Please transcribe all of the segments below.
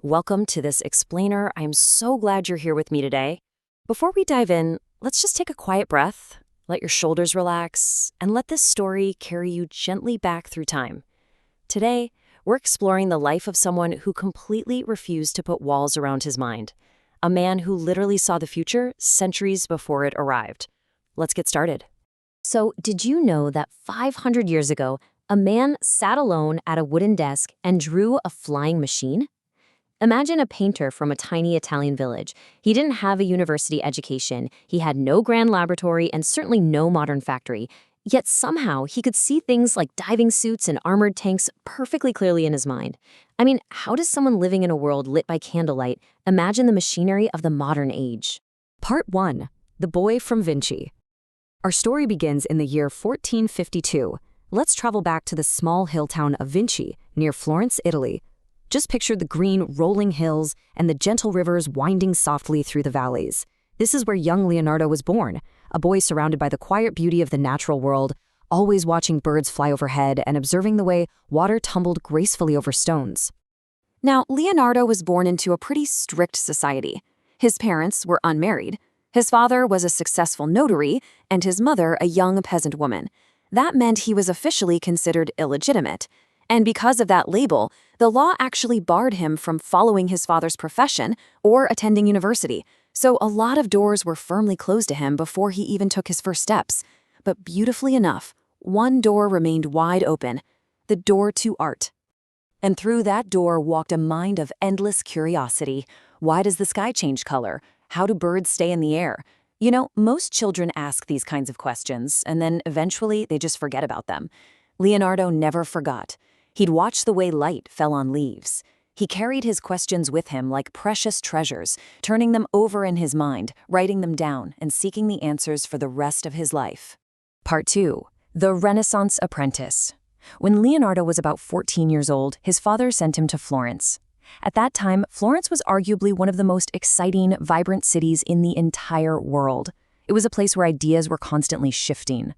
Welcome to this explainer. I'm so glad you're here with me today. Before we dive in, let's just take a quiet breath, let your shoulders relax, and let this story carry you gently back through time. Today, we're exploring the life of someone who completely refused to put walls around his mind, a man who literally saw the future centuries before it arrived. Let's get started. So, did you know that 500 years ago, a man sat alone at a wooden desk and drew a flying machine? Imagine a painter from a tiny Italian village. He didn't have a university education, he had no grand laboratory, and certainly no modern factory. Yet somehow he could see things like diving suits and armored tanks perfectly clearly in his mind. I mean, how does someone living in a world lit by candlelight imagine the machinery of the modern age? Part 1. The Boy from Vinci. Our story begins in the year 1452. Let's travel back to the small hill town of Vinci, near Florence, Italy. Just picture the green, rolling hills and the gentle rivers winding softly through the valleys. This is where young Leonardo was born, a boy surrounded by the quiet beauty of the natural world, always watching birds fly overhead and observing the way water tumbled gracefully over stones. Now, Leonardo was born into a pretty strict society. His parents were unmarried. His father was a successful notary, and his mother a young peasant woman. That meant he was officially considered illegitimate. And because of that label, the law actually barred him from following his father's profession or attending university. So a lot of doors were firmly closed to him before he even took his first steps. But beautifully enough, one door remained wide open, the door to art. And through that door walked a mind of endless curiosity. Why does the sky change color? How do birds stay in the air? You know, most children ask these kinds of questions, and then eventually they just forget about them. Leonardo never forgot. He'd watch the way light fell on leaves. He carried his questions with him like precious treasures, turning them over in his mind, writing them down, and seeking the answers for the rest of his life. Part 2. The Renaissance Apprentice. When Leonardo was about 14 years old, his father sent him to Florence. At that time, Florence was arguably one of the most exciting, vibrant cities in the entire world. It was a place where ideas were constantly shifting.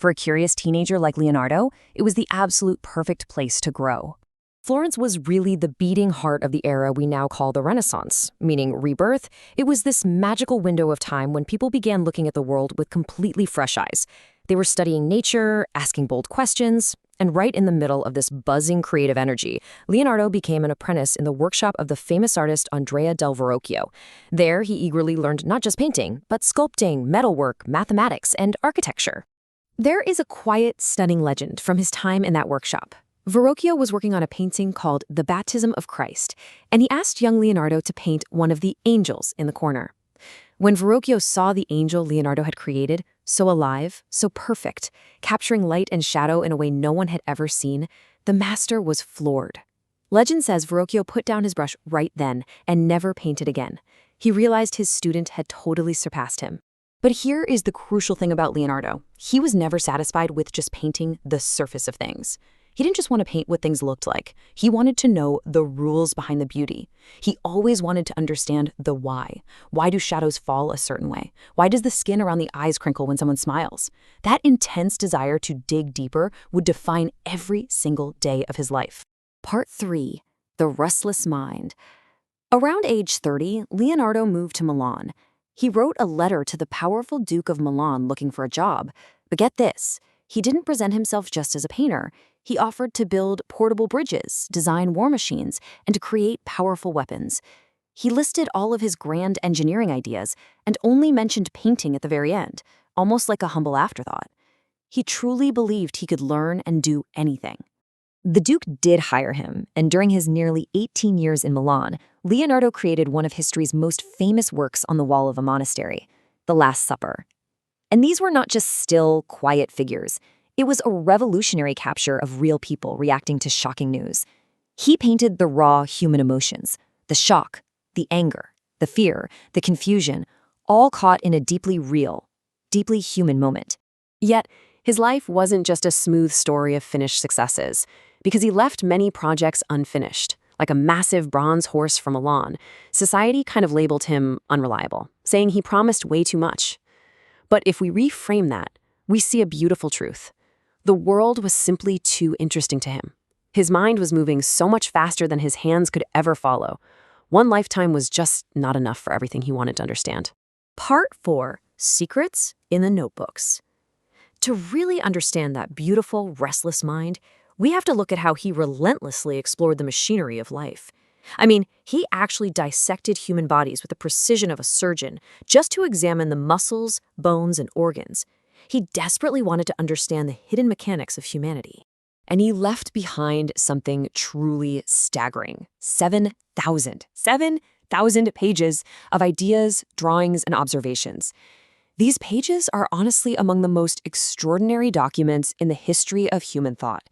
For a curious teenager like Leonardo, it was the absolute perfect place to grow. Florence was really the beating heart of the era we now call the Renaissance, meaning rebirth. It was this magical window of time when people began looking at the world with completely fresh eyes. They were studying nature, asking bold questions, and right in the middle of this buzzing creative energy, Leonardo became an apprentice in the workshop of the famous artist Andrea del Verrocchio. There, he eagerly learned not just painting, but sculpting, metalwork, mathematics, and architecture. There is a quiet, stunning legend from his time in that workshop. Verrocchio was working on a painting called The Baptism of Christ, and he asked young Leonardo to paint one of the angels in the corner. When Verrocchio saw the angel Leonardo had created, so alive, so perfect, capturing light and shadow in a way no one had ever seen, the master was floored. Legend says Verrocchio put down his brush right then and never painted again. He realized his student had totally surpassed him. But here is the crucial thing about Leonardo. He was never satisfied with just painting the surface of things. He didn't just want to paint what things looked like. He wanted to know the rules behind the beauty. He always wanted to understand the why. Why do shadows fall a certain way? Why does the skin around the eyes crinkle when someone smiles? That intense desire to dig deeper would define every single day of his life. Part 3. The Restless Mind. Around age 30, Leonardo moved to Milan. He wrote a letter to the powerful Duke of Milan looking for a job. But get this, he didn't present himself just as a painter. He offered to build portable bridges, design war machines, and to create powerful weapons. He listed all of his grand engineering ideas and only mentioned painting at the very end, almost like a humble afterthought. He truly believed he could learn and do anything. The Duke did hire him, and during his nearly 18 years in Milan, Leonardo created one of history's most famous works on the wall of a monastery, The Last Supper. And these were not just still, quiet figures. It was a revolutionary capture of real people reacting to shocking news. He painted the raw human emotions, the shock, the anger, the fear, the confusion, all caught in a deeply real, deeply human moment. Yet, his life wasn't just a smooth story of finished successes, because he left many projects unfinished. Like a massive bronze horse from Milan, society kind of labeled him unreliable, saying he promised way too much. But if we reframe that, we see a beautiful truth. The world was simply too interesting to him. His mind was moving so much faster than his hands could ever follow. One lifetime was just not enough for everything he wanted to understand. Part 4: Secrets in the Notebooks. To really understand that beautiful, restless mind, we have to look at how he relentlessly explored the machinery of life. I mean, he actually dissected human bodies with the precision of a surgeon just to examine the muscles, bones, and organs. He desperately wanted to understand the hidden mechanics of humanity. And he left behind something truly staggering: 7,000 pages of ideas, drawings, and observations. These pages are honestly among the most extraordinary documents in the history of human thought.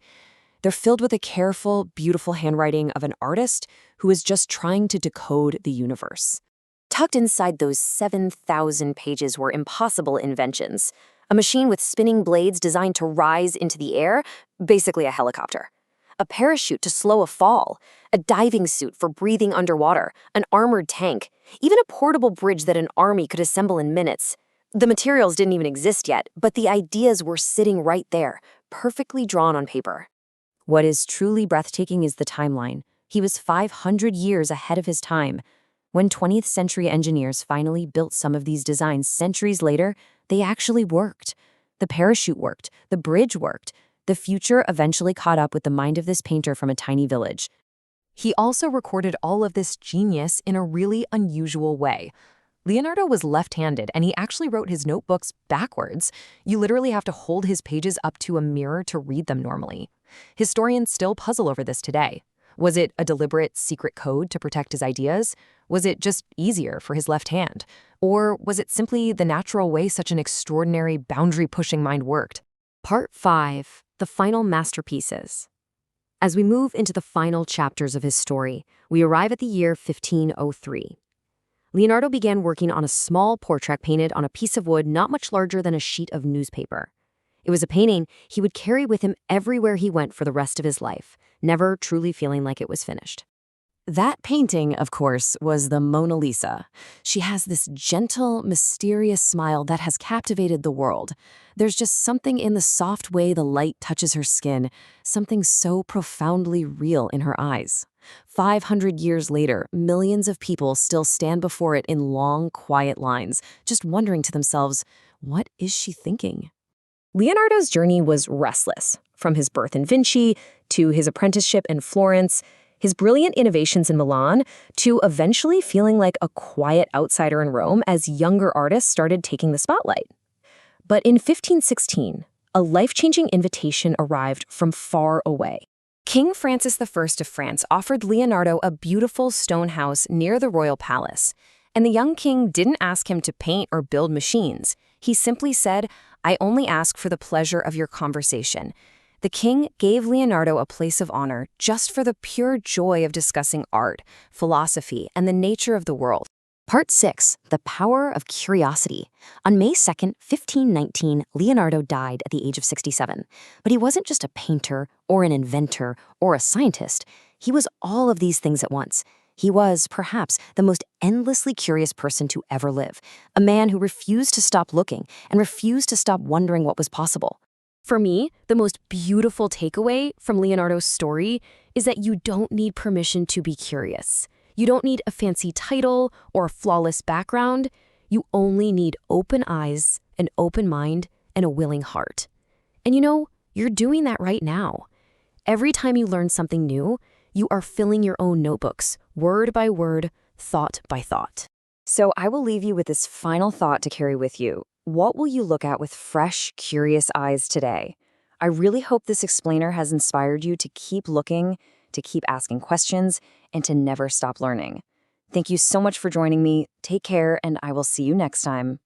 They're filled with the careful, beautiful handwriting of an artist who is just trying to decode the universe. Tucked inside those 7,000 pages were impossible inventions. A machine with spinning blades designed to rise into the air, basically a helicopter. A parachute to slow a fall, a diving suit for breathing underwater, an armored tank, even a portable bridge that an army could assemble in minutes. The materials didn't even exist yet, but the ideas were sitting right there, perfectly drawn on paper. What is truly breathtaking is the timeline. He was 500 years ahead of his time. When 20th century engineers finally built some of these designs centuries later, they actually worked. The parachute worked, the bridge worked. The future eventually caught up with the mind of this painter from a tiny village. He also recorded all of this genius in a really unusual way. Leonardo was left-handed, and he actually wrote his notebooks backwards. You literally have to hold his pages up to a mirror to read them normally. Historians still puzzle over this today. Was it a deliberate secret code to protect his ideas? Was it just easier for his left hand? Or was it simply the natural way such an extraordinary, boundary-pushing mind worked? Part 5: The Final Masterpieces. As we move into the final chapters of his story, we arrive at the year 1503. Leonardo began working on a small portrait painted on a piece of wood not much larger than a sheet of newspaper. It was a painting he would carry with him everywhere he went for the rest of his life, never truly feeling like it was finished. That painting, of course, was the Mona Lisa. She has this gentle, mysterious smile that has captivated the world. There's just something in the soft way the light touches her skin, something so profoundly real in her eyes. 500 years later, millions of people still stand before it in long, quiet lines, just wondering to themselves, what is she thinking? Leonardo's journey was restless. From his birth in Vinci, to his apprenticeship in Florence, his brilliant innovations in Milan, to eventually feeling like a quiet outsider in Rome as younger artists started taking the spotlight. But in 1516, a life-changing invitation arrived from far away. King Francis I of France offered Leonardo a beautiful stone house near the royal palace, and the young king didn't ask him to paint or build machines. He simply said, "I only ask for the pleasure of your conversation." The king gave Leonardo a place of honor just for the pure joy of discussing art, philosophy, and the nature of the world. Part 6: The Power of Curiosity. On May 2nd, 1519, Leonardo died at the age of 67. But he wasn't just a painter, or an inventor, or a scientist. He was all of these things at once. He was, perhaps, the most endlessly curious person to ever live, a man who refused to stop looking and refused to stop wondering what was possible. For me, the most beautiful takeaway from Leonardo's story is that you don't need permission to be curious. You don't need a fancy title or a flawless background. You only need open eyes, an open mind, and a willing heart. And you're doing that right now. Every time you learn something new, you are filling your own notebooks, word by word, thought by thought. So I will leave you with this final thought to carry with you. What will you look at with fresh, curious eyes today? I really hope this explainer has inspired you to keep looking, to keep asking questions, and to never stop learning. Thank you so much for joining me. Take care, and I will see you next time.